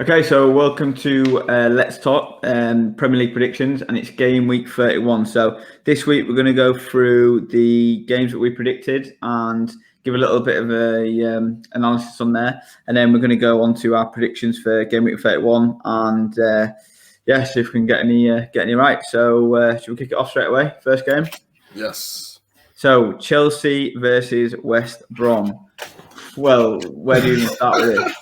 Okay, so welcome to Let's Talk Premier League predictions, and it's game week 31. So this week we're going to go through the games that we predicted and give a little bit of a analysis on there, and then we're going to go on to our predictions for game week 31 and see if we can get any right. So should we kick it off straight away? First game. Yes. So Chelsea versus West Brom. Well, where do you even start with this?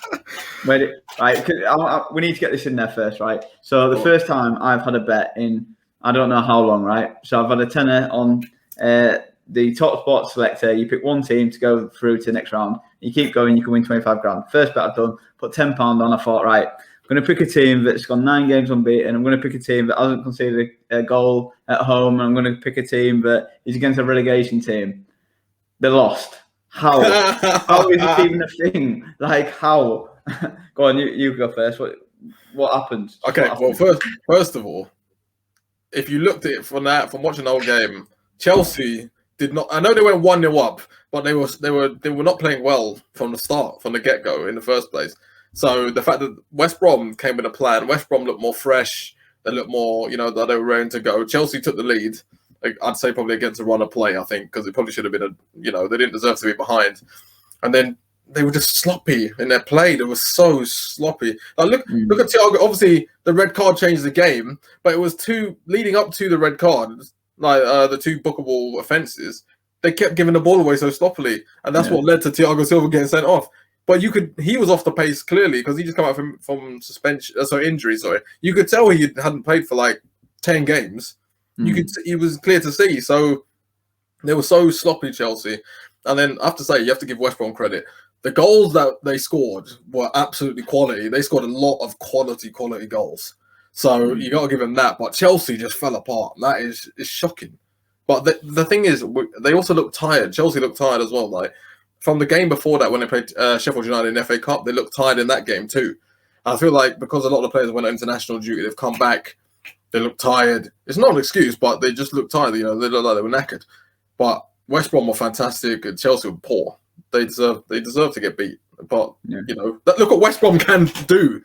We need to get this in there first, right? So the first time I've had a bet in, I don't know how long, right? So I've had a tenner on the top spot selector. You pick one team to go through to the next round. You keep going, you can win 25 grand. First bet I've done, put £10 on. I thought, right, I'm going to pick a team that's gone 9 games unbeaten. I'm going to pick a team that hasn't conceded a goal at home. And I'm going to pick a team that is against a relegation team. They lost. How? How is it even a thing? Like, how? Go on, you go first. What happened? Okay, well, first of all, if you looked at it from watching the whole game, Chelsea did not. I know they went 1-0 up, but they were not playing well from the start, from the get-go in the first place. So the fact that West Brom came with a plan, West Brom looked more fresh. They looked more, that they were ready to go. Chelsea took the lead. I'd say probably against a run of play, I think, because it probably should have been they didn't deserve to be behind. And then they were just sloppy in their play. They were so sloppy. Like, look at Thiago. Obviously, the red card changed the game, but it was leading up to the red card, the 2 bookable offences. They kept giving the ball away so sloppily, and that's what led to Thiago Silva getting sent off. But he was off the pace clearly because he just come out from suspension, injury. Sorry, you could tell he hadn't played for like 10 games. He was clear to see. So they were so sloppy, Chelsea. And then I have to say, you have to give West Brom credit. The goals that they scored were absolutely quality. They scored a lot of quality goals. So you got to give them that. But Chelsea just fell apart. That is shocking. But the thing is, they also looked tired. Chelsea looked tired as well. Like from the game before that, when they played Sheffield United in the FA Cup, they looked tired in that game too. And I feel like because a lot of the players went on international duty, they've come back. They look tired. It's not an excuse, but they just look tired. They look like they were knackered. But West Brom were fantastic and Chelsea were poor. They deserve to get beat. But, look what West Brom can do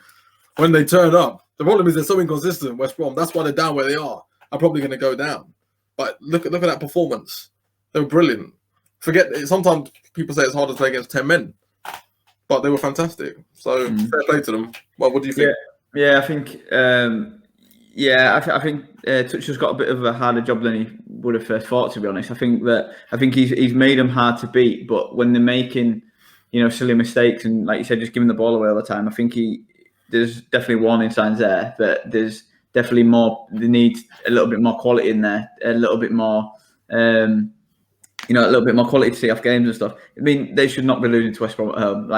when they turn up. The problem is they're so inconsistent, West Brom. That's why they're down where they are. Are probably going to go down. But look at that performance. They were brilliant. Sometimes people say it's hard to play against 10 men. But they were fantastic. So, fair play to them. Well, what do you think? Yeah, I think... I think Tuchel's got a bit of a harder job than he would have first thought, to be honest. I think he's made them hard to beat, but when they're making, silly mistakes and, like you said, just giving the ball away all the time, I think there's definitely warning signs there that there's definitely more. They need a little bit more quality in there, a little bit more, a little bit more quality to see off games and stuff. I mean, they should not be losing to West Brom at home.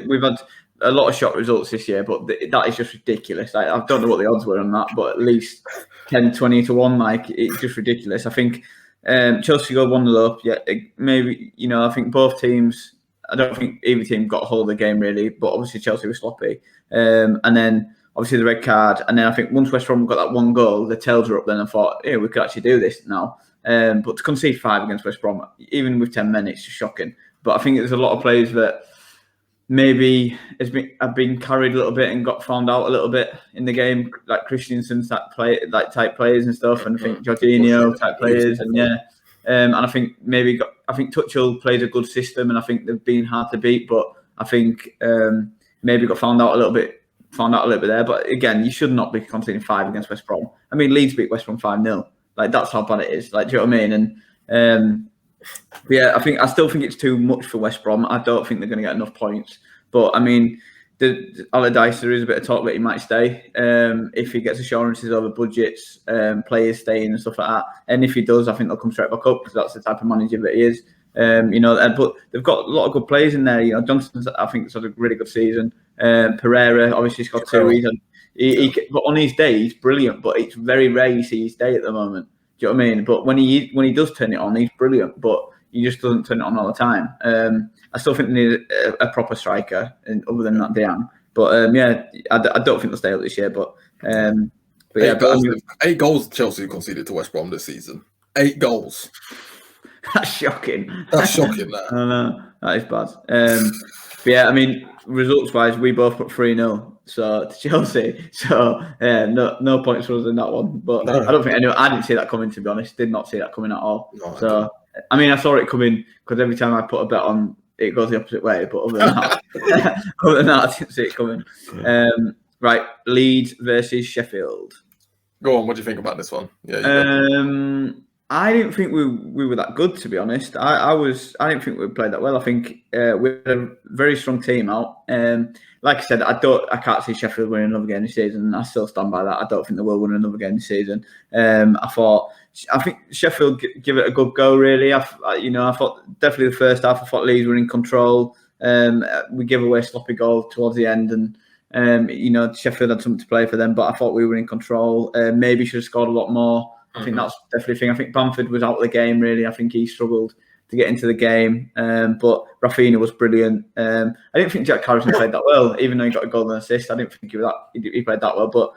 We've had a lot of shock results this year, but that is just ridiculous. I don't know what the odds were on that, but at least 10, 20 to 1. It's just ridiculous. I think Chelsea go 1-0 up. Yeah, maybe, I think both teams, I don't think either team got a hold of the game really, but obviously Chelsea was sloppy. And then obviously the red card. And then I think once West Brom got that 1 goal, the tails were up then and thought, we could actually do this now. But to concede 5 against West Brom, even with 10 men, it's just shocking. But I think there's a lot of players that maybe have been carried a little bit and got found out a little bit in the game, like Christensen's type players and stuff, and I think Jorginho type players, and and I think Tuchel plays a good system, and I think they've been hard to beat, but I think maybe got found out a little bit there. But again, you should not be conceding 5 against West Brom. I mean, Leeds beat West Brom 5-0. Like, that's how bad it is. Like, do you know what I mean? And I still think it's too much for West Brom. I don't think they're going to get enough points. But I mean, Allardyce, there is a bit of talk that he might stay if he gets assurances over budgets, players staying and stuff like that. And if he does, I think they'll come straight back up because that's the type of manager that he is. But they've got a lot of good players in there. Johnson's, I think, has had a really good season. Pereira obviously has got 2. But on his day, he's brilliant. But it's very rare you see his day at the moment. Do you know what I mean? But when he does turn it on, he's brilliant. But he just doesn't turn it on all the time. I still think they need a proper striker, and other than that, Dian. But I don't think they'll stay up this year. But 8 goals Chelsea conceded to West Brom this season. 8 goals. That's shocking. That. I know, that is bad. But yeah, I mean, results-wise, we both put 3-0. so to Chelsea. So no points for us in that one. But No. I don't think I didn't see that coming, to be honest. Did not see that coming at all. No, So I mean, I saw it coming because every time I put a bet on, it goes the opposite way. But other than that, I didn't see it coming. Right, Leeds versus Sheffield. Go on. What do you think about this one? Yeah. I didn't think we were that good, to be honest. I didn't think we played that well. I think we had a very strong team out. Like I said, I can't see Sheffield winning another game this season. I still stand by that. I don't think they will win another game this season. I think Sheffield give it a good go. Really, I thought definitely the first half. I thought Leeds were in control. We gave away a sloppy goal towards the end, and Sheffield had something to play for them. But I thought we were in control. Maybe should have scored a lot more. I think that's definitely a thing. I think Bamford was out of the game, really. I think he struggled to get into the game. But Rafinha was brilliant. I didn't think Jack Harrison played that well, even though he got a goal and assist. I didn't think he played that well. But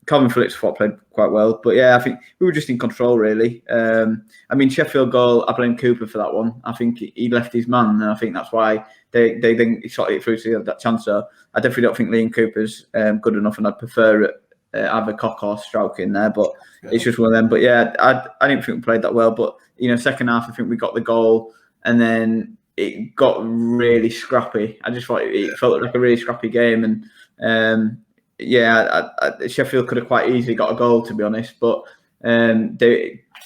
Calvin Phillips played quite well. But yeah, I think we were just in control, really. I mean, Sheffield goal, I blame Cooper for that one. I think he left his man, and I think that's why they then shot it through to that chance. So I definitely don't think Liam Cooper's good enough, and I'd prefer it. Either Cock or Strauch in there, but it's just one of them. But yeah, I didn't think we played that well. But second half, I think we got the goal, and then it got really scrappy. I just thought it felt like a really scrappy game, and Sheffield could have quite easily got a goal, to be honest. But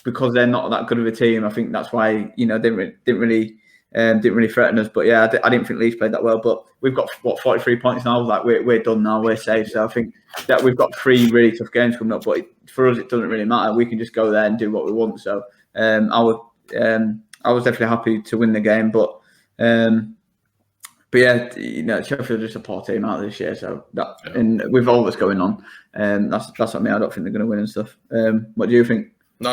because they're not that good of a team, I think that's why didn't really threaten us. But yeah, I didn't think Leeds played that well. But we've got 43 points now. Like we're done now. We're safe. So I think that we've got 3 really tough games coming up. But for us, it doesn't really matter. We can just go there and do what we want. So I was definitely happy to win the game. But yeah, Sheffield are just a poor team out this year. So and with all that's going on, that's what I mean. I don't think they're going to win and stuff. What do you think? No,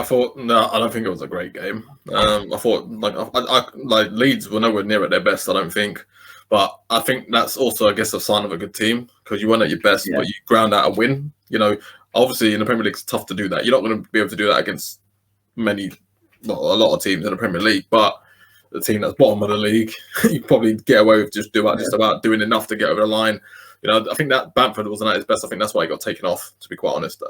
I don't think it was a great game. I thought like Leeds were nowhere near at their best. I don't think, but I think that's also, I guess, a sign of a good team because you weren't at your best, but you ground out a win. Obviously in the Premier League, it's tough to do that. You're not going to be able to do that against a lot of teams in the Premier League. But the team that's bottom of the league, you probably get away with just about doing enough to get over the line. I think that Bamford wasn't at his best. I think that's why he got taken off. To be quite honest.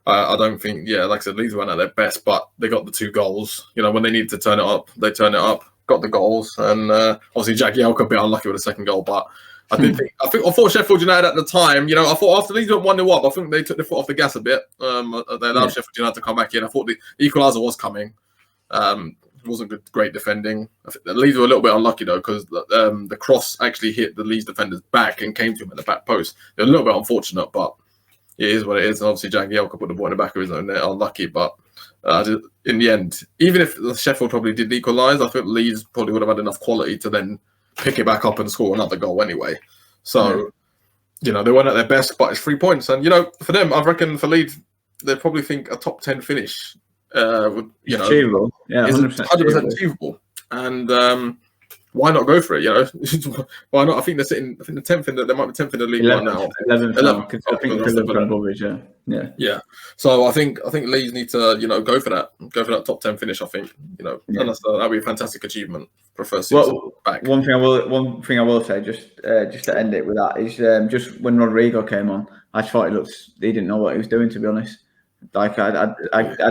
I don't think, like I said, Leeds weren't at their best, but they got the 2 goals. When they needed to turn it up, they turned it up, got the goals, and obviously Jack Yelka a bit unlucky with the second goal. But I thought Sheffield United at the time, I thought after Leeds went 1-0 up, I think they took their foot off the gas a bit. They allowed Sheffield United to come back in. I thought the equaliser was coming. It wasn't great defending. I think the Leeds were a little bit unlucky though because the cross actually hit the Leeds defender's back and came to him at the back post. They're a little bit unfortunate, but it is what it is. And obviously, Jack Yelka put the ball in the back of his own net. Unlucky, but in the end, even if Sheffield probably did equalise, I think Leeds probably would have had enough quality to then pick it back up and score another goal anyway. So, they weren't at their best, but it's 3 points. And, for them, I reckon for Leeds, they probably think a top 10 finish achievable. Yeah, is 100% achievable. And why not go for it? Why not? I think they're sitting. I think the 10th they might be 10th in the league 11th, right now. 11th. I think Fulham rubbish. Yeah. So I think Leeds need to go for that top 10 finish. I think and that'd be a fantastic achievement for first season back. One thing I will say just to end it with that is just when Rodrigo came on, I just thought he didn't know what he was doing, to be honest. Like I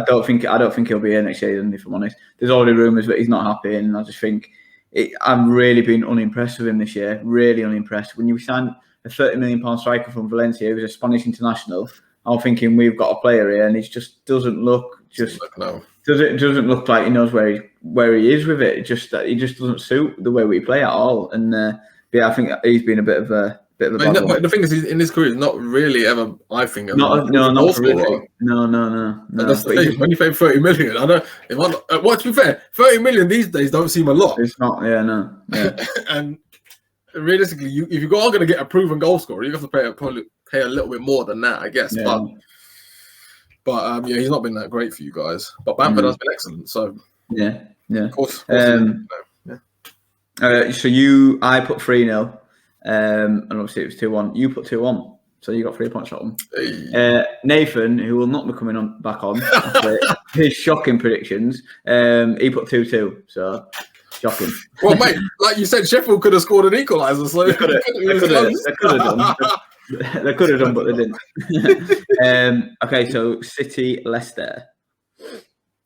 don't think he'll be here next season, if I'm honest. There's already rumours that he's not happy, and I just think I'm really been unimpressed with him this year. Really unimpressed. When you signed a £30 million striker from Valencia, who's a Spanish international, I'm thinking we've got a player here, and he just doesn't look doesn't look like he knows where he is with it. He just doesn't suit the way we play at all. And I think he's been a bit of a bad one. The thing is, in his career, he's not really ever. I think not really. No. That's the thing. When you pay 30 million, I know. To be fair, 30 million these days don't seem a lot. It's not. Yeah. And realistically, if you are going to get a proven goal scorer, you have to pay a little bit more than that, I guess. Yeah. But he's not been that great for you guys. But Bamford has been excellent. So yeah. Of course. So I put 3-0. And obviously it was 2-1. You put 2-1, so you got 3 points on. Hey. Nathan, who will not be coming back on after his shocking predictions, he put 2-2. So Shocking. Well, mate, like you said, Sheffield could have scored an equaliser. So They could have done. They could have done, but they didn't. Okay, so City, Leicester.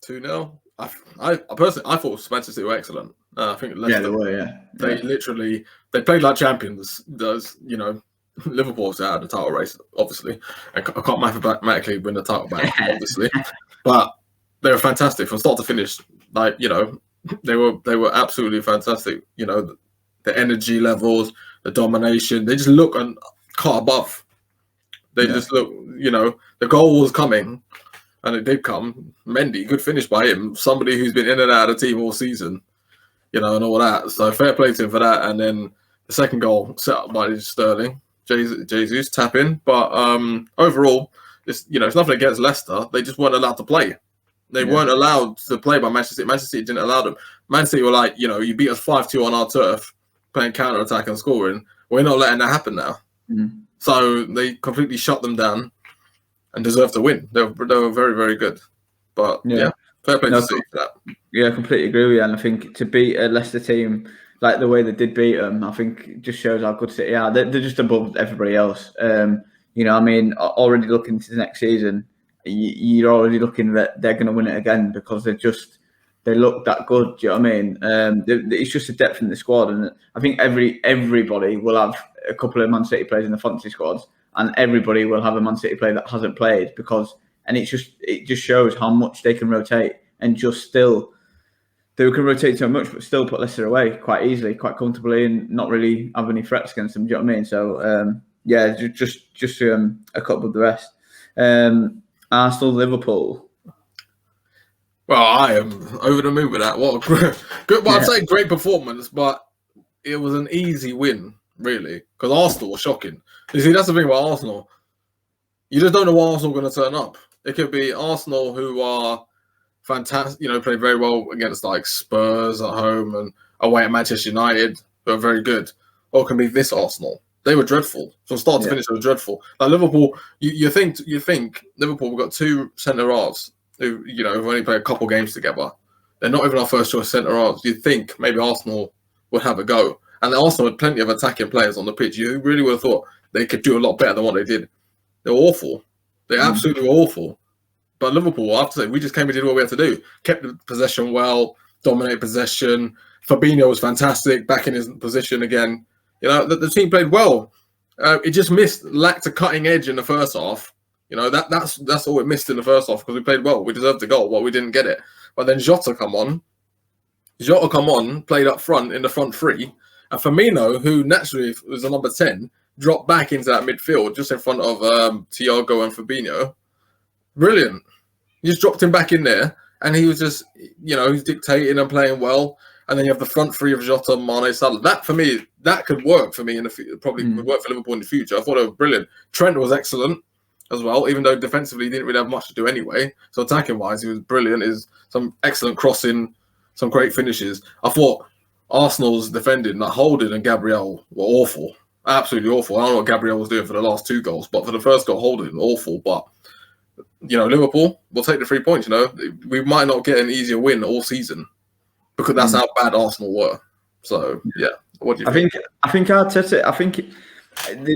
2-0. I personally, I thought Manchester City were excellent. I think Leicester, they were. Yeah, they played like champions. Does Liverpool's out of the title race, obviously. I can't mathematically win the title back, obviously, but they were fantastic from start to finish. Like they were absolutely fantastic. The energy levels, the domination. They just look and cut above. They just look. The goal was coming, and it did come. Mendy, good finish by him. Somebody who's been in and out of the team all season, and all that. So fair play to him for that. And then the second goal set up by Sterling. Jesus tap in, but overall, it's nothing against Leicester. They just weren't allowed to play. They weren't allowed to play by Manchester City. Manchester City didn't allow them. Man City were like, you beat us 5-2 on our turf, playing counter attack and scoring. We're not letting that happen now. Mm-hmm. So they completely shut them down and deserved to win. They were very, very good. But fair play to City for that. Yeah, I completely agree with you. And I think to beat a Leicester team like the way they did beat them, I think it just shows how good City are. They're just above everybody else. Already looking to the next season, you're already looking that they're going to win it again because they look that good. Do you know what I mean? It's just a depth in the squad, and I think everybody will have a couple of Man City players in the fantasy squads, and everybody will have a Man City player that hasn't played and it just shows how much they can rotate and just still. They can rotate so much, but still put Leicester away quite easily, quite comfortably, and not really have any threats against them. Do you know what I mean? So, just a couple of the rest. Arsenal, Liverpool. Well, I am over the moon with that. What a good. Well, I'd say great performance, but it was an easy win, really, because Arsenal was shocking. You see, that's the thing about Arsenal. You just don't know what Arsenal are going to turn up. It could be Arsenal who are fantastic, played very well against like Spurs at home and away at Manchester United, who are very good. Or it can be this Arsenal. They were dreadful. From start to finish, they were dreadful. Like Liverpool, you think Liverpool, we've got two centre-halves who, have only played a couple games together. They're not even our first choice centre-halves. You'd think maybe Arsenal would have a go. And Arsenal had plenty of attacking players on the pitch. You really would have thought they could do a lot better than what they did. They were awful. They absolutely were awful. But Liverpool, I have to say, we just came and did what we had to do. Kept the possession well, dominated possession. Fabinho was fantastic, back in his position again. The team played well. It just lacked a cutting edge in the first half. That's all it missed in the first half because we played well. We deserved the goal, but we didn't get it. But then Jota come on, played up front in the front three. And Firmino, who naturally was a number 10, dropped back into that midfield just in front of Thiago and Fabinho. Brilliant. You just dropped him back in there, and he was just, he's dictating and playing well. And then you have the front three of Jota, Mane, Salah. That, for me, that could work for me in the future. Probably would work for Liverpool in the future. I thought it was brilliant. Trent was excellent as well, even though defensively he didn't really have much to do anyway. So attacking-wise, he was brilliant. Is some excellent crossing, some great finishes. I thought Arsenal's defending, like Holding and Gabriel, were awful. Absolutely awful. I don't know what Gabriel was doing for the last two goals, but for the first goal, Holding, awful. But Liverpool will take the 3 points. We might not get an easier win all season because that's how bad Arsenal were. So yeah, what do you think? I think Arteta. I think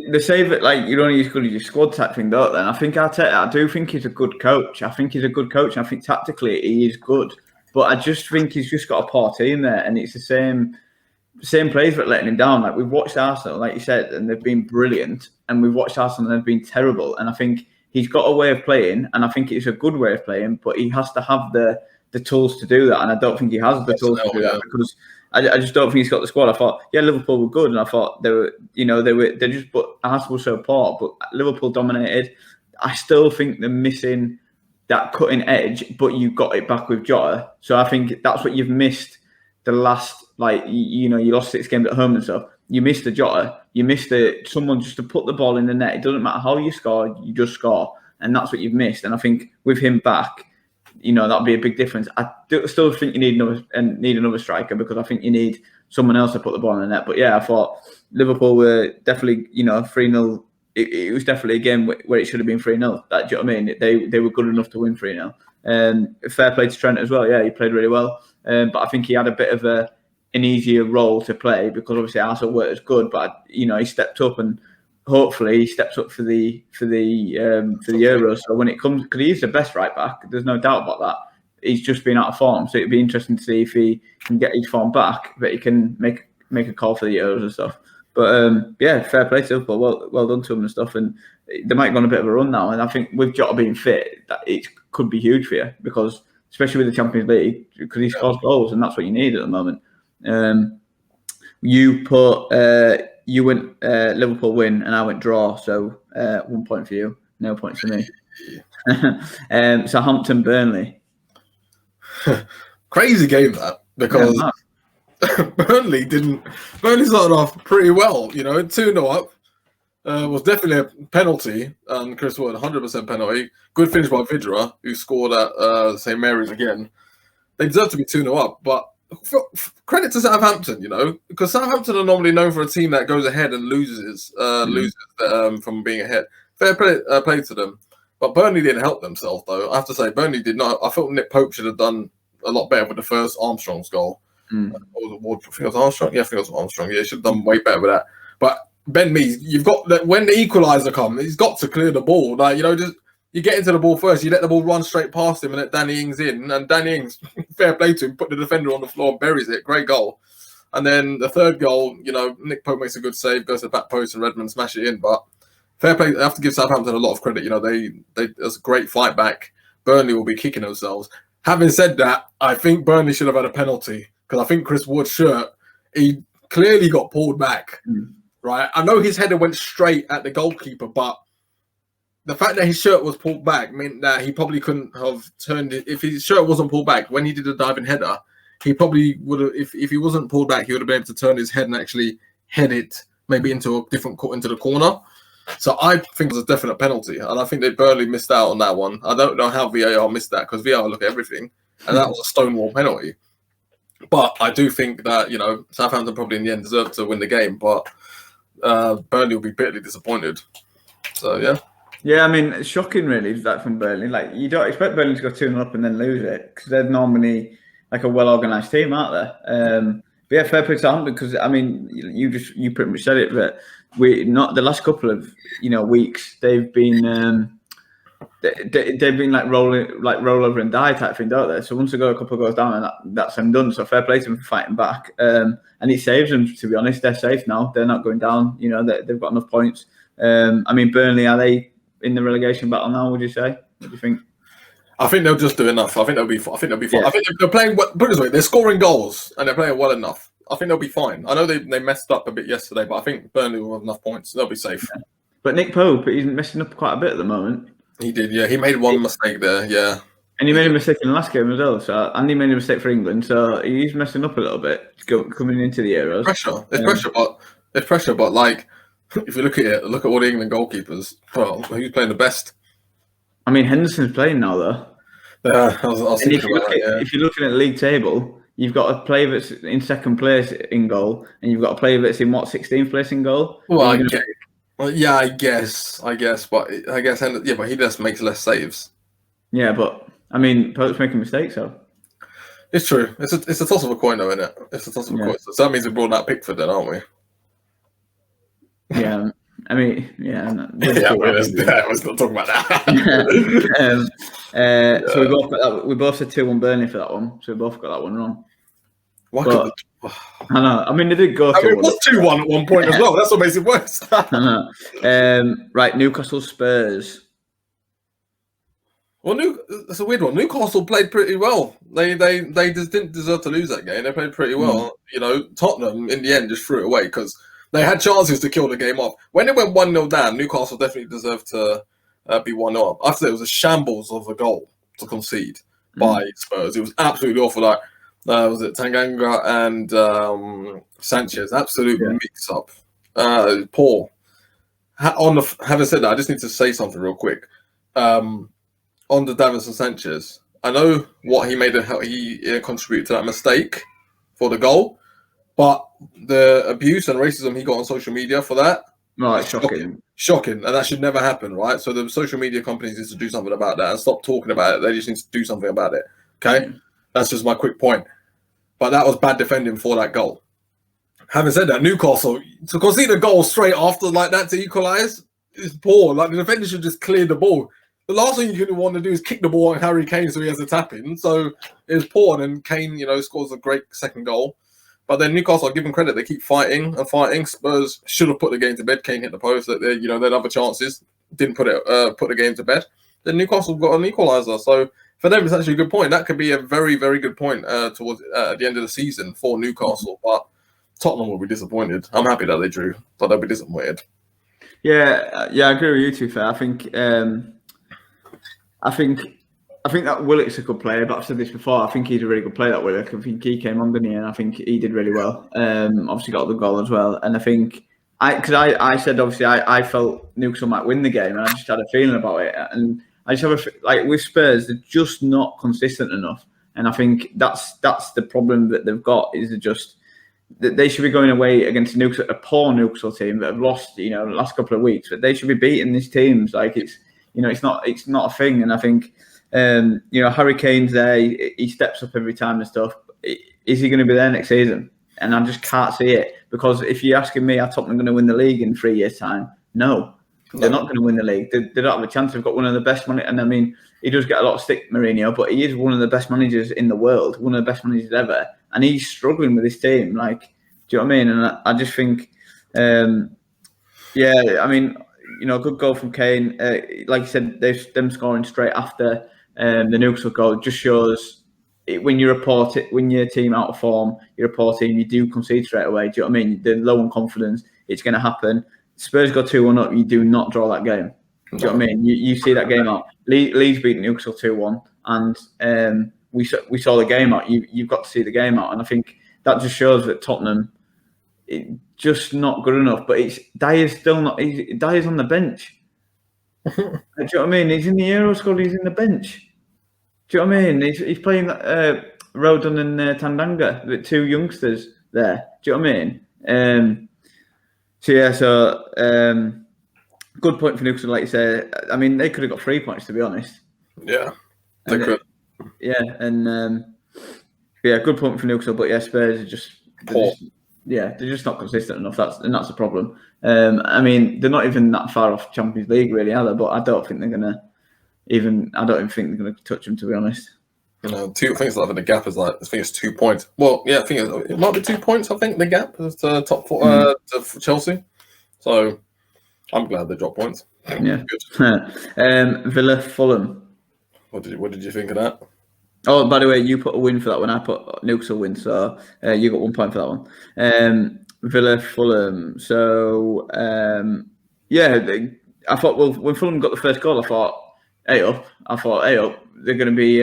they say that you're only as good as your squad type thing, don't they? And I think Arteta. I do think he's a good coach. I think he's a good coach, and I think tactically he is good. But I just think he's just got a poor team there, and it's the same players that letting him down. We've watched Arsenal, like you said, and they've been brilliant, and we've watched Arsenal and they've been terrible. And I think he's got a way of playing, and I think it's a good way of playing, but he has to have the tools to do that, and I don't think he has the tools to do that because I just don't think he's got the squad. I thought, Liverpool were good, and I thought they just, but Arsenal was so poor, but Liverpool dominated. I still think they're missing that cutting edge, but you got it back with Jota. So I think that's what you've missed the last, you lost 6 games at home and stuff. You missed the Jota. You missed someone just to put the ball in the net. It doesn't matter how you score, you just score. And that's what you've missed. And I think with him back, that'll be a big difference. I still think you need another striker because I think you need someone else to put the ball in the net. But yeah, I thought Liverpool were definitely, 3-0. It was definitely a game where it should have been 3-0. Do you know what I mean? They were good enough to win 3-0. Fair play to Trent as well. Yeah, he played really well. But I think he had a bit of an easier role to play because obviously Arsenal weren't as good, but he stepped up and hopefully he steps up for the Euros. So when it comes, because he's the best right back, there's no doubt about that. He's just been out of form, so it'd be interesting to see if he can get his form back, but he can make a call for the Euros and stuff. But fair play to Liverpool. Well done to him and stuff. And they might go on a bit of a run now. And I think with Jota being fit, that it could be huge for you because, especially with the Champions League, because he scores goals and that's what you need at the moment. You went Liverpool win and I went draw, so 1 point for you, no points for me. Southampton Burnley. Crazy game that because Burnley started off pretty well. 2-0 up. Was definitely a penalty, and Chris Wood 100% penalty. Good finish by Vidra, who scored at St Mary's again. They deserve to be 2-0 up, but credit to Southampton, because Southampton are normally known for a team that goes ahead and loses from being ahead. Fair play to them. But Burnley didn't help themselves, though. I have to say, Burnley did not. I thought Nick Pope should have done a lot better with the first Armstrong's goal. I think it was Armstrong. Yeah, I think it was Armstrong. Yeah, he should have done way better with that. But Ben Mee, you've got when the equaliser comes, he's got to clear the ball. Just you get into the ball first, you let the ball run straight past him and let Danny Ings in. And Danny Ings, fair play to him, put the defender on the floor and buries it. Great goal. And then the third goal, Nick Pope makes a good save, goes to the back post and Redmond smash it in. But fair play. I have to give Southampton a lot of credit. There's a great fight back. Burnley will be kicking themselves. Having said that, I think Burnley should have had a penalty because I think Chris Wood's shirt, he clearly got pulled back. Right? I know his header went straight at the goalkeeper, but the fact that his shirt was pulled back meant that he probably couldn't have turned it. If his shirt wasn't pulled back when he did the diving header, he probably would have. If he wasn't pulled back, he would have been able to turn his head and actually head it maybe into the corner. So I think it was a definite penalty, and I think they Burnley missed out on that one. I don't know how VAR missed that because VAR look at everything, and that was a stonewall penalty. But I do think that Southampton probably in the end deserved to win the game, but Burnley will be bitterly disappointed. So yeah. Yeah, I mean, it's shocking, really, that from Burnley. Like, you don't expect Burnley to go 2-0 up and then lose it because they're normally like a well-organised team, aren't they? But yeah, fair play to Southampton because I mean, you pretty much said it, but the last couple of weeks they've been they've been like roll over and die type thing, don't they? So once they go a couple of goals down, and that's them done. So fair play to them for fighting back, and it saves them. To be honest, they're safe now. They're not going down. They've got enough points. I mean, Burnley, are they in the relegation battle now? Would you say? What do you think? I think they'll just do enough. I think they'll be fine. Yeah. I think they're playing. Put it this way, they're scoring goals and they're playing well enough. I think they'll be fine. I know they messed up a bit yesterday, but I think Burnley will have enough points. They'll be safe. Yeah. But Nick Pope, he's messing up quite a bit at the moment. He did, yeah. He made one mistake there, yeah. And he made a mistake in the last game as well. So Andy made a mistake for England, so he's messing up a little bit coming into the Euros. It's pressure, but like if you look at all the England goalkeepers. Well, who's playing the best? I mean, Henderson's playing now, though. If you're looking at the league table, you've got a player that's in second place in goal, and you've got a player that's in 16th place in goal. Well, I guess, but but he just makes less saves. Yeah, but I mean, Pope's making mistakes, so it's true. It's a toss of a coin, though, isn't it? It's a toss of a coin. So that means we brought out Pickford, then, aren't we? Yeah. I mean, yeah. Let's not talk about that. So we both said 2-1 Burnley for that one. So we both got that one wrong. I know. I mean, they did go. It was 2-1 at one point as well. That's what makes it worse. I know. Right, Newcastle Spurs. Well, it's a weird one. Newcastle played pretty well. They just didn't deserve to lose that game. They played pretty well. Tottenham in the end just threw it away because they had chances to kill the game off. When it went 1-0 down, Newcastle definitely deserved to be 1-0 up. After that, it was a shambles of a goal to concede by Spurs. It was absolutely awful. Like, was it Tanganga and Sanchez? Absolute mix-up. Poor. Having said that, I just need to say something real quick. On the Davinson Sanchez, I know what he made. He contributed to that mistake for the goal. But the abuse and racism he got on social media for that, shocking, and that should never happen, right? So the social media companies need to do something about that and stop talking about it. They just need to do something about it. Okay, that's just my quick point. but that was bad defending for that goal. Having said that, Newcastle, to concede a goal straight after like that to equalise is poor. Like, the defender should just clear the ball. The last thing you want to do is kick the ball at Harry Kane so he has a tap in. So it was poor, and then Kane, scores a great second goal. But then Newcastle, I give them credit, they keep fighting and fighting. Spurs should have put the game to bed. Kane hit the post. That they had other chances, didn't put the game to bed. Then Newcastle got an equaliser. So for them, it's actually a good point. That could be a very, very good point towards at the end of the season for Newcastle. But Tottenham will be disappointed. I'm happy that they drew, but they'll be disappointed. Yeah, I agree with you. To be fair, I think that Willock's a good player, but I've said this before. I think he's a really good player, that Willock. I think he came on, didn't he? And I think he did really well. Obviously got the goal as well. And I think I said obviously I felt Newcastle might win the game, and I just had a feeling about it. And I just have with Spurs, they're just not consistent enough. And I think that's the problem that they've got, is that they should be going away against a poor Newcastle team that have lost, the last couple of weeks. But they should be beating these teams. Like, it's not a thing. And I think Harry Kane's there. He steps up every time and stuff. Is he going to be there next season? And I just can't see it, because if you're asking me, are Tottenham going to win the league in 3 years' time? No, they're not going to win the league. They don't have a chance. They've got one of the best managers, and I mean, he does get a lot of stick, Mourinho, but he is one of the best managers in the world, one of the best managers ever, and he's struggling with his team. Like, do you know what I mean? And I just think, a good goal from Kane. Like you said, them scoring straight after the Newcastle goal just shows when you report it, when your team out of form, you report it, and you do concede straight away. Do you know what I mean? They're low on confidence. It's going to happen. Spurs got 2-1 up. You do not draw that game. Do you know what I mean? You see that game out. Leeds beat Newcastle 2-1, and we saw the game out. You've got to see the game out, and I think that just shows that Tottenham, just not good enough. But Dyer's still not. Dyer's on the bench. Do you know what I mean? He's in the Euro squad. He's in the bench. Do you know what I mean? He's playing Rodon and Tandanga, the two youngsters there. Do you know what I mean? Good point for Newcastle, like you say. I mean, they could have got 3 points, to be honest. Yeah, they could. Good point for Newcastle. But yeah, Spurs are just poor. They're just not consistent enough. That's the problem. I mean, they're not even that far off Champions League, really, are they? But I don't think they're gonna. I don't even think they're going to touch them, to be honest. Two things like the gap is I think it's 2 points. Well, yeah, I think it might be 2 points. I think the gap is to top four to Chelsea. So I'm glad they dropped points. Yeah. Villa, Fulham. What did you think of that? Oh, by the way, you put a win for that one. I put Newcastle win, so you got 1 point for that one. Villa, Fulham. So I thought, well, when Fulham got the first goal, I thought, hey up, they're going to be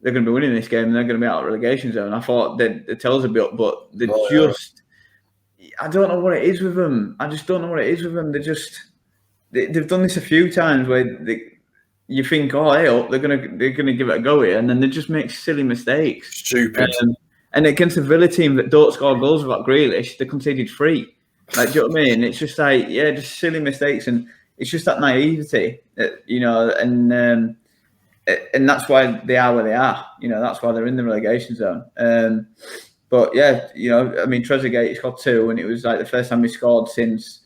winning this game, and they're going to be out of relegation zone. I thought the tails would be up, but they're I don't know what it is with them. I just don't know what it is with them. They've done this a few times where you think, oh, hey up, they're gonna give it a go here, and then they just make silly mistakes. Stupid. And against a Villa team that don't score goals without Grealish, they conceded 3. Like, do you know what I mean? It's just like, just silly mistakes, and it's just that naivety, and that's why they are where they are. That's why they're in the relegation zone. But yeah, I mean, Trezeguet scored 2, and it was like the first time he scored since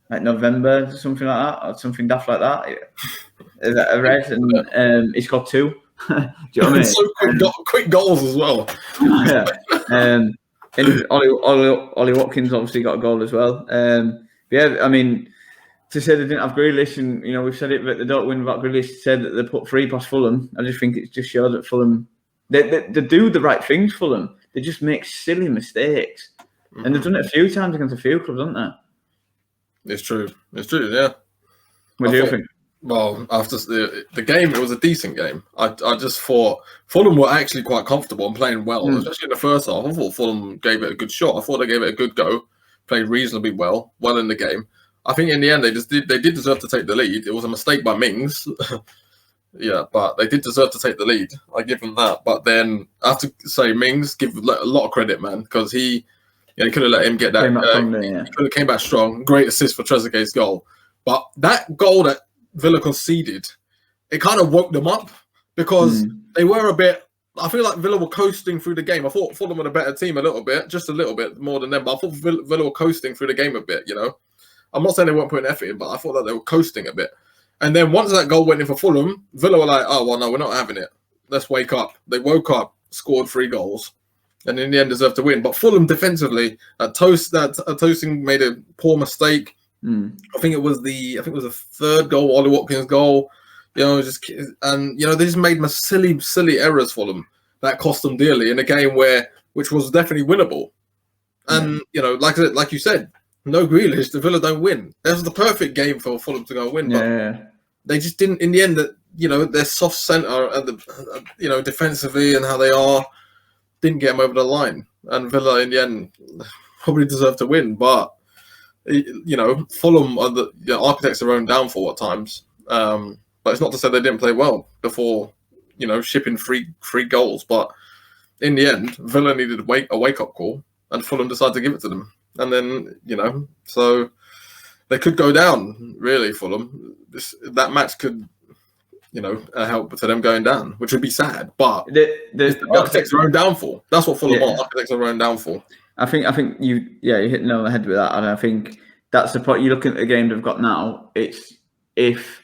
like November, something like that, or something daft like that. I read, and he scored 2. Do you know what I mean? So quick goals as well. Yeah. And Ollie Watkins obviously got a goal as well. Yeah, I mean, to say they didn't have Grealish, and we've said it, but they don't win without Grealish. Said that they put 3 past Fulham. I just think it just shows that Fulham, they do the right things. Fulham, they just make silly mistakes, and they've done it a few times against a few clubs, haven't they? It's true. Yeah. What do you think? Well, after the game, it was a decent game. I just thought Fulham were actually quite comfortable and playing well, especially in the first half. I thought Fulham gave it a good shot. I thought they gave it a good go, played reasonably well in the game. I think in the end they did deserve to take the lead. It was a mistake by Mings, yeah, but they did deserve to take the lead. I give them that. But then I have to say Mings, give a lot of credit, man, because he could have let him get that. He could have came back strong. Great assist for Trezeguet's goal, but that goal that Villa conceded, it kind of woke them up because they were a bit I feel like Villa were coasting through the game. I thought Fulham were a better team a little bit, just a little bit more than them. But I thought Villa were coasting through the game a bit, you know. I'm not saying they weren't putting effort in, but I thought that they were coasting a bit. And then once that goal went in for Fulham, Villa were like, oh, well, no, we're not having it. Let's wake up. They woke up, scored 3 goals, and in the end deserved to win. But Fulham defensively, Toasting made a poor mistake. I think it was the third goal, Ollie Watkins' goal. You know, they just made silly errors for them that cost them dearly in a game which was definitely winnable. And you know, like you said, no Grealish, the Villa don't win. That was the perfect game for Fulham to go win, but they just didn't. In the end, that you know, their soft centre and defensively and how they are didn't get them over the line. And Villa in the end probably deserved to win, but you know, Fulham are the architects of their own downfall at times. But it's not to say they didn't play well before, you know, shipping three goals. But in the end, Villa needed a wake-up call, and Fulham decided to give it to them. And then, you know, so they could go down, really, Fulham. That match could, you know, help to them going down, which would be sad. But the architects of their own downfall. That's what Fulham are, architects of their own downfall. I think you hit the nail on the head with that. And I think that's the point. You look at the game they've got now, it's if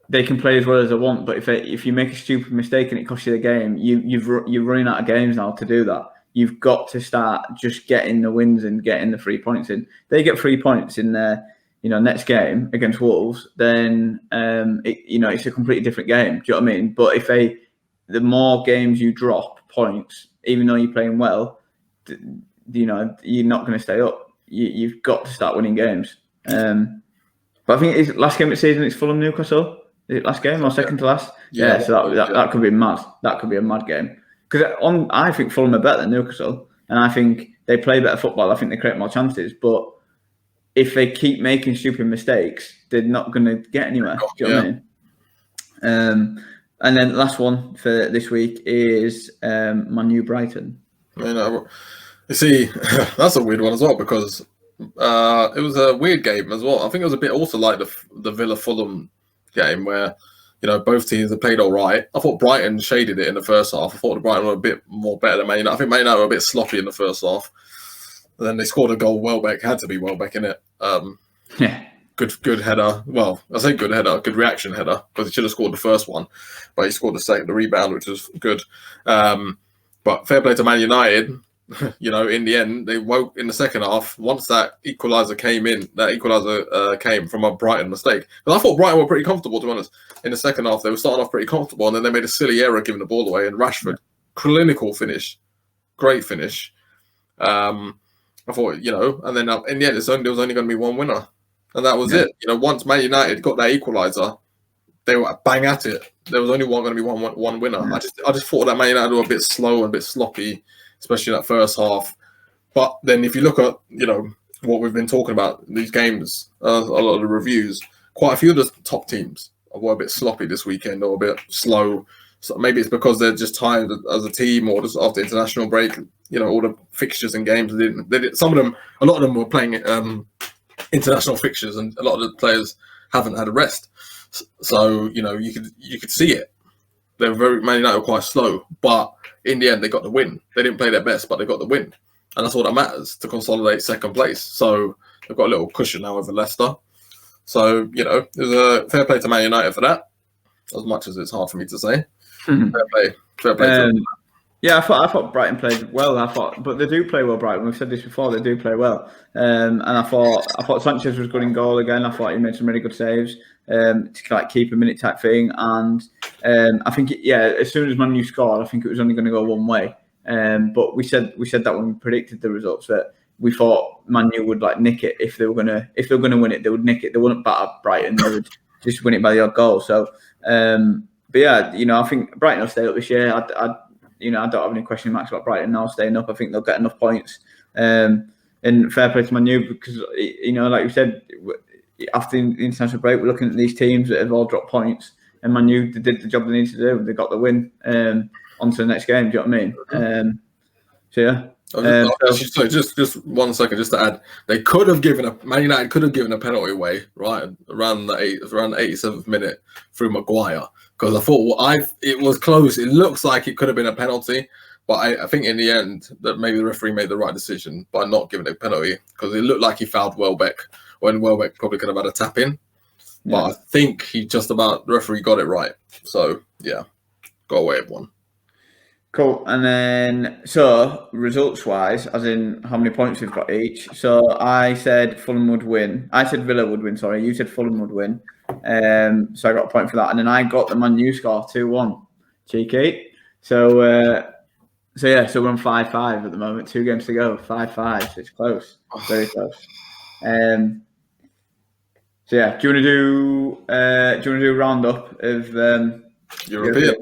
they can play as well as they want, but if you make a stupid mistake and it costs you the game, you're running out of games now to do that. You've got to start just getting the wins and getting the 3 points in. They get 3 points in their next game against Wolves, then it's a completely different game. Do you know what I mean? But the more games you drop points, even though you're playing well, you're not going to stay up. You've got to start winning games. But I think it's last game of the season. It's Fulham Newcastle. Is it last game or second to last? Yeah, so that could be mad. That could be a mad game. Because I think Fulham are better than Newcastle, and I think they play better football. I think they create more chances. But if they keep making stupid mistakes, they're not going to get anywhere. Do you know what I mean? And then the last one for this week is Man U Brighton. You see, that's a weird one as well, because it was a weird game as well. I think it was a bit also like the Villa Fulham game where, you know, both teams have played all right. I thought Brighton shaded it in the first half. I thought the Brighton were a bit more better than Man United. I think Man United were a bit sloppy in the first half. And then they scored a goal. Welbeck had to be Welbeck in it. Good header. Well, I say good header, good reaction header, because he should have scored the first one, but he scored the rebound, which was good. But fair play to Man United. You know, in the end, they woke in the second half. Once that equaliser came from a Brighton mistake. And I thought Brighton were pretty comfortable, to be honest. In the second half, they were starting off pretty comfortable, and then they made a silly error giving the ball away. And Rashford, clinical finish, great finish. I thought, you know, and then in the end, there was only going to be one winner, and that was it. You know, once Man United got that equaliser, they were bang at it. There was only going to be one winner. I just thought that Man United were a bit slow and a bit sloppy, especially in that first half. But then if you look at, you know, what we've been talking about, these games, a lot of the reviews, quite a few of the top teams were a bit sloppy this weekend or a bit slow. So maybe it's because they're just tired as a team, or just after international break, you know, all the fixtures and games. A lot of them were playing international fixtures, and a lot of the players haven't had a rest. So, you know, you could see it. They were Man United were quite slow, but in the end, they got the win. They didn't play their best, but they got the win. And that's all that matters, to consolidate second place. So they've got a little cushion now over Leicester. So, you know, there's a fair play to Man United for that, as much as it's hard for me to say. Fair play to them. Yeah, I thought Brighton played well. But they do play well, Brighton. We've said this before. They do play well. And I thought Sanchez was good in goal again. I thought he made some really good saves to like keep a minute type thing. And I think as soon as Man U scored, I think it was only going to go one way. But we said that when we predicted the results, that we thought Man U would like nick it if they were gonna win it. They would nick it. They wouldn't batter Brighton. They would just win it by the odd goal. So, but yeah, you know, I think Brighton will stay up this year. I don't have any question marks about Brighton now staying up. I think they'll get enough points. And fair play to Man U, because, you know, like you said, after the international break, we're looking at these teams that have all dropped points, and Man U did the job they needed to do. They got the win. On to the next game. Do you know what I mean? So yeah. So just 1 second, just to add, Man United could have given a penalty away right around the 87th minute through Maguire, because I thought it was close. It looks like it could have been a penalty, but I think in the end that maybe the referee made the right decision by not giving it a penalty, because it looked like he fouled Welbeck when Welbeck probably could have had a tap in. But I think the referee got it right. So yeah, got away with one. Cool. And then, so results-wise, as in how many points we've got each. So I said Fulham would win. I said Villa would win, sorry. You said Fulham would win. So I got a point for that. And then I got the Man U score, 2-1. Cheeky. So we're on 5-5 at the moment. 2 games to go. 5-5. So it's close. Very close. So yeah, do you want to do a roundup of European?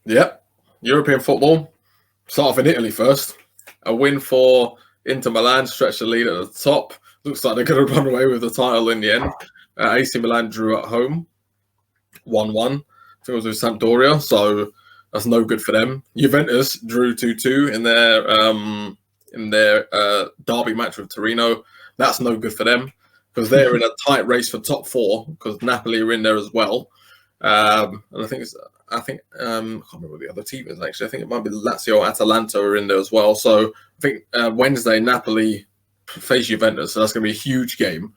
Yep. European football. Start off in Italy first. A win for Inter Milan, stretched the lead at the top. Looks like they're going to run away with the title in the end. AC Milan drew at home, 1-1. I think it was with Sampdoria, so that's no good for them. Juventus drew 2-2 in their derby match with Torino. That's no good for them, because they're in a tight race for top 4, because Napoli are in there as well. And I can't remember what the other team is actually. I think it might be Lazio or Atalanta are in there as well. So I think Wednesday Napoli face Juventus, so that's going to be a huge game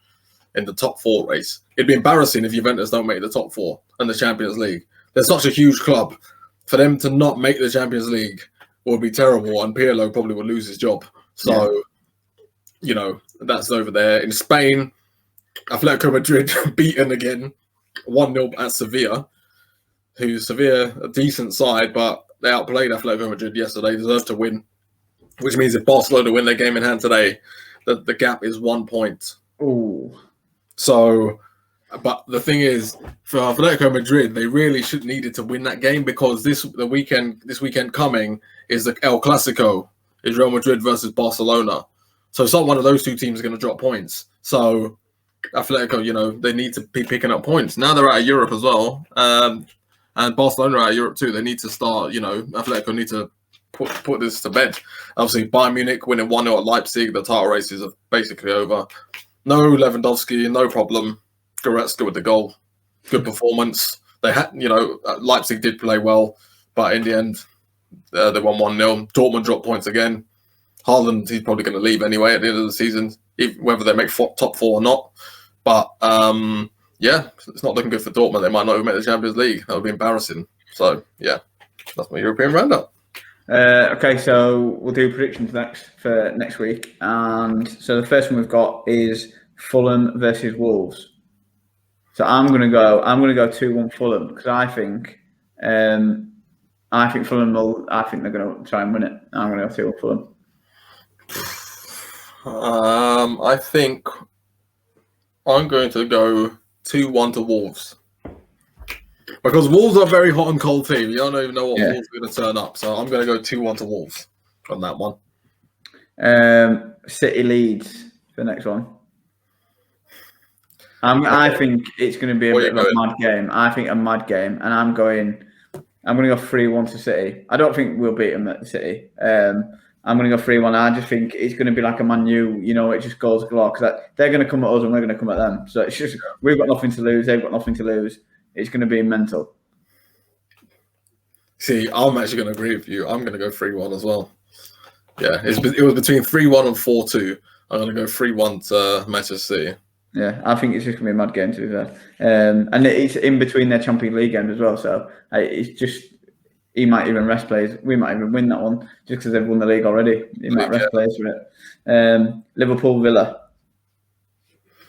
in the top 4 race. It'd be embarrassing if Juventus don't make the top 4 in the Champions League. They're such a huge club. For them to not make the Champions League would be terrible, and Pirlo probably would lose his job. So, that's over there. In Spain, Atletico Madrid beaten again, 1-0 at Sevilla. Sevilla, a decent side, but they outplayed Atletico Madrid yesterday. They deserve to win, which means if Barcelona win their game in hand today, the gap is 1 point. Ooh. So, but the thing is, for Atletico Madrid, they really needed to win that game, because this weekend coming is the El Clasico, is Real Madrid versus Barcelona. So one of those 2 teams is going to drop points. So Atletico, they need to be picking up points. Now they're out of Europe as well. And Barcelona are out of Europe too. They need to start, Atletico need to put this to bed. Obviously, Bayern Munich winning 1-0 at Leipzig. The title races are basically over. No Lewandowski, no problem. Goretzka with the goal. Good performance. They had, Leipzig did play well, but in the end, they won 1-0. Dortmund dropped points again. Haaland, he's probably going to leave anyway at the end of the season, whether they make top 4 or not. But, it's not looking good for Dortmund. They might not even make the Champions League. That would be embarrassing. So, yeah, that's my European roundup. Okay, so we'll do predictions for next week. And so the first one we've got is Fulham versus Wolves. So I'm going to go 2-1 Fulham, because I think Fulham they're going to try and win it. I'm going to go 2-1 Fulham. I think I'm going to go 2-1 to Wolves, because Wolves are a very hot and cold team. You don't even know what Wolves are going to turn up. So I'm going to go 2-1 to Wolves on that one. City Leeds for the next one. I think it's going to be a bit of a mad game. I think a mad game, and I'm going to go 3-1 to City. I don't think we'll beat them at the City. I'm going to go 3-1. I just think it's going to be like a Man U, it just goes galore, because they're going to come at us and we're going to come at them. So it's just, we've got nothing to lose, they've got nothing to lose. It's going to be mental. See, I'm actually going to agree with you. I'm going to go 3-1 as well. Yeah, it was between 3-1 and 4-2. I'm going to go 3-1 to Manchester City. Yeah, I think it's just going to be a mad game, to be fair. And it's in between their Champions League games as well. So it's just, he might even rest players. We might even win that one just because they've won the league already. He might rest players for it. Liverpool Villa.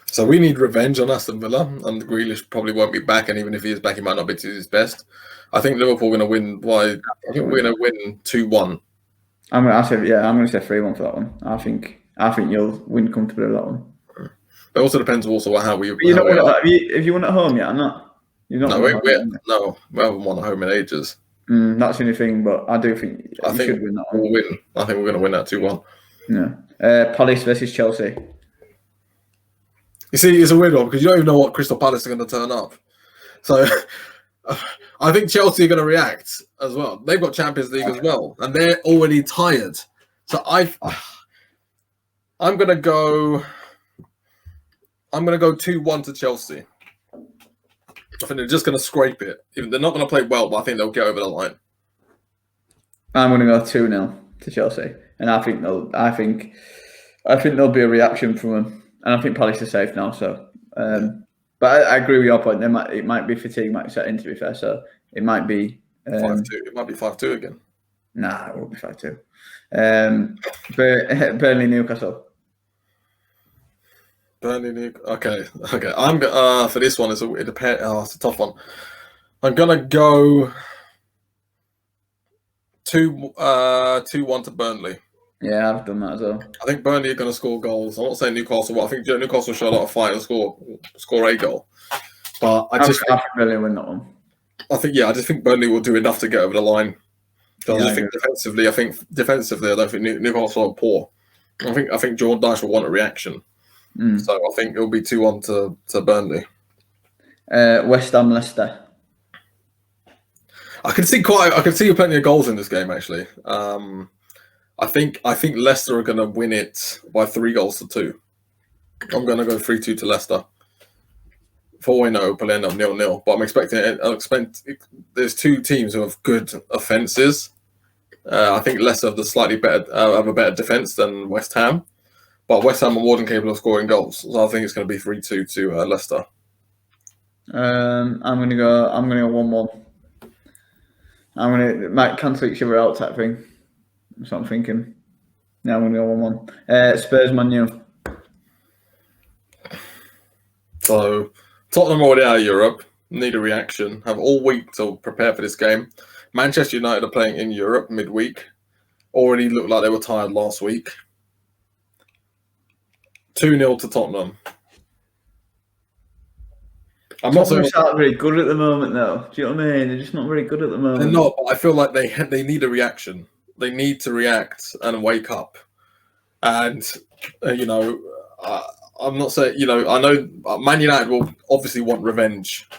So we need revenge on Aston Villa, and Grealish probably won't be back. And even if he is back, he might not be to his best. I think Liverpool are going to win. I think we're going to win 2-1. I'm going to say 3-1 for that one. I think you'll win comfortably with that one. It also depends how we. Have you won at home yet or not? We haven't won at home in ages. That's the only thing, but I do think we should win that one. We'll win. I think we're going to win that 2-1. Yeah. Palace versus Chelsea. You see, it's a weird one because you don't even know what Crystal Palace are going to turn up. So I think Chelsea are going to react as well. They've got Champions League as well, and they're already tired. So I'm going to go 2-1 to Chelsea. I think they're just going to scrape it. Even they're not going to play well, but I think they'll get over the line. I'm going to go 2-0 to Chelsea, and I think there'll be a reaction from them, and I think Palace are safe now. So, but I agree with your point. It might be fatigue might set in. To be fair, so it might be 5-2. It might be 5-2 again. Nah, it won't be 5-2. Burnley, Newcastle. Burnley, okay. I'm for this one. It's a tough one. I'm gonna go 2-1 to Burnley. Yeah, I've done that as well. I think Burnley are going to score goals. I'm not saying Newcastle, but I think Newcastle show a lot of fight and score a goal. But I think Burnley win that one. I just think Burnley will do enough to get over the line. I think defensively, I don't think Newcastle are poor. I think Jordan Dyche will want a reaction. So I think it'll be 2-1 to Burnley. West Ham, Leicester. I can see plenty of goals in this game actually. I think Leicester are going to win it by 3-2. I'm going to go 3-2 to Leicester. For all we know, it'll end up 0-0. But I'm expecting there's two teams who have good offences. I think Leicester have have a better defence than West Ham. But West Ham are more than capable of scoring goals. So I think it's going to be 3-2 to Leicester. I'm going to go 1-1. Might cancel each other out type thing. That's what I'm thinking. Now I'm going to go 1-1. Spurs, Man U. So Tottenham already out of Europe. Need a reaction. Have all week to prepare for this game. Manchester United are playing in Europe midweek. Already looked like they were tired last week. 2-0 to Tottenham. Tottenham's not very good at the moment, though. Do you know what I mean? They're just not very good at the moment. They're not, but I feel like they need a reaction. They need to react and wake up. And, I'm not saying, I know Man United will obviously want revenge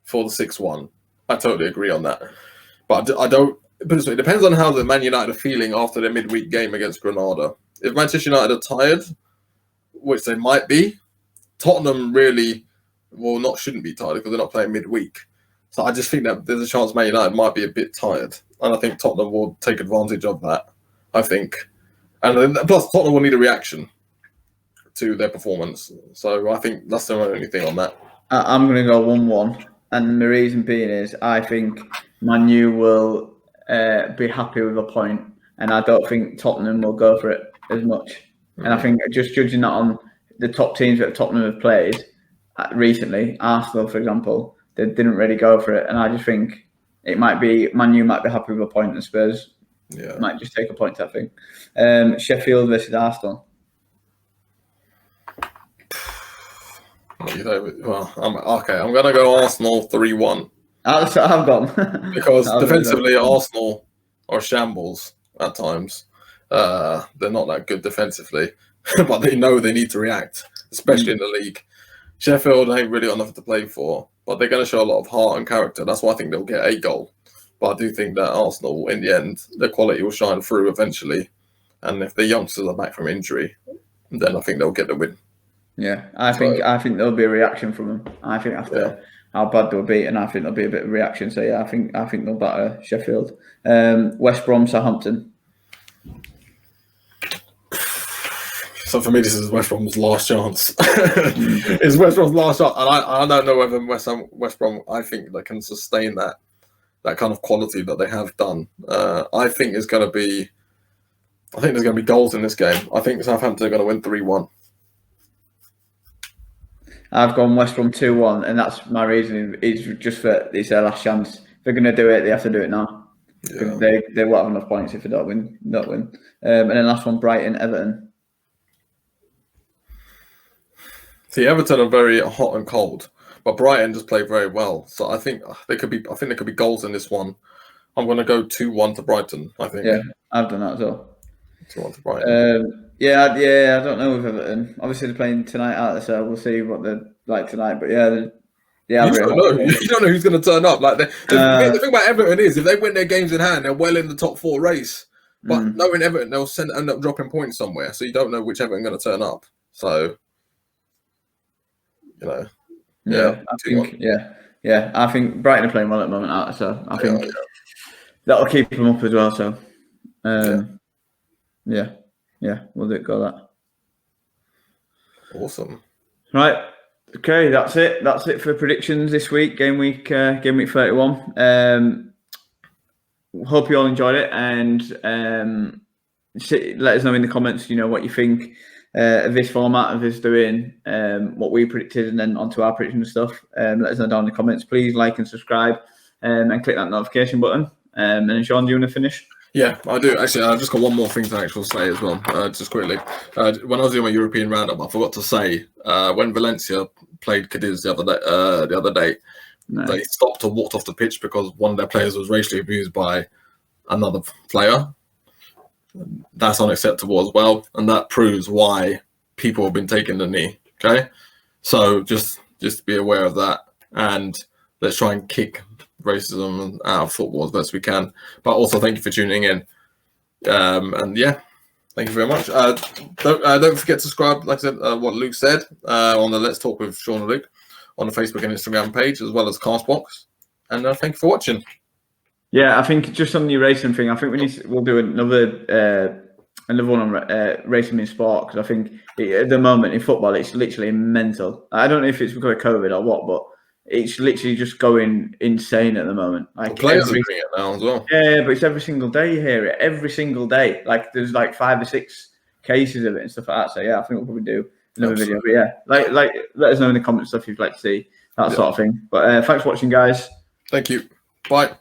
for the 6-1. I totally agree on that. But I don't, put it this way, it depends on how the Man United are feeling after their midweek game against Granada. If Manchester United are tired, which they might be, Tottenham really shouldn't be tired because they're not playing midweek. So I just think that there's a chance Man United might be a bit tired. And I think Tottenham will take advantage of that, I think. And plus, Tottenham will need a reaction to their performance. So I think that's the only thing on that. I'm going to go 1-1. And the reason being is I think Man U will be happy with a point. And I don't think Tottenham will go for it as much. And I think just judging that on the top teams that Tottenham have played recently, Arsenal, for example, they didn't really go for it. And I just think it might be Man U might be happy with a point, and Spurs might just take a point, I think. Sheffield versus Arsenal. I'm going to go Arsenal 3-1. That's what I've gone. Because defensively, Arsenal are shambles at times. They're not that good defensively, but they know they need to react, especially in the league. Sheffield ain't really got nothing to play for, but they're going to show a lot of heart and character. That's why I think they'll get a goal. But I do think that Arsenal, in the end, their quality will shine through eventually. And if the youngsters are back from injury, then I think they'll get the win. Yeah, I think there'll be a reaction from them. I think after how bad they'll be, and I think there'll be a bit of a reaction. So yeah, I think they'll batter Sheffield. West Brom, Southampton. So for me, this is West Brom's last chance. It's West Brom's last shot, and I don't know whether West Brom. I think they can sustain that kind of quality that they have done. I think there's going to be goals in this game. I think Southampton are going to win 3-1. I've gone West Brom 2-1, and that's my reasoning. Is just for it's their last chance. If they're going to do it, they have to do it now. Yeah. They won't have enough points if they don't win. And then last one, Brighton, Everton. See, Everton are very hot and cold, but Brighton just play very well. So I think there could be goals in this one. I'm going to go 2-1 to Brighton. I think. Yeah, I've done that as well. 2-1 to Brighton. I don't know with Everton. Obviously, they're playing tonight out there, so we'll see what they're like tonight. But you don't know who's going to turn up. Like the thing about Everton is, if they win their games in hand, they're well in the top 4 race. But knowing Everton, they'll end up dropping points somewhere. So you don't know which Everton going to turn up. So. I think Yeah, I think Brighton are playing well at the moment, aren't they? So I think that'll keep them up as well. So, yeah, we'll go that. Awesome. Right. Okay, that's it. That's it for predictions this week. Game week 31. Hope you all enjoyed it, and let us know in the comments. What you think of this format, of us doing what we predicted, and then onto our prediction and stuff. Let us know down in the comments. Please like and subscribe, and click that notification button. And then Sean, do you want to finish? Yeah, I do. Actually, I've just got one more thing to actually say as well, just quickly. When I was doing my European roundup, I forgot to say, when Valencia played Cadiz the other day, nice. They stopped and walked off the pitch because one of their players was racially abused by another player. That's unacceptable as well, and that proves why people have been taking the knee. Okay, so just be aware of that, and let's try and kick racism out of football as best we can. But also, thank you for tuning in, and yeah, thank you very much. Don't forget to subscribe, like I said, what Luke said on the Let's Talk with Shaun and Luke on the Facebook and Instagram page, as well as Castbox. And thank you for watching. Yeah, I think just on the racing thing, I think we'll do another one on racing in sport, because I think at the moment in football it's literally mental. I don't know if it's because of COVID or what, but it's literally just going insane at the moment. Like players are doing it now as well. Yeah, but it's every single day you hear it. Every single day, like there's like 5 or 6 cases of it and stuff like that. So yeah, I think we'll probably do another video. But yeah, like let us know in the comments stuff you'd like to see, that sort of thing. But thanks for watching, guys. Thank you. Bye.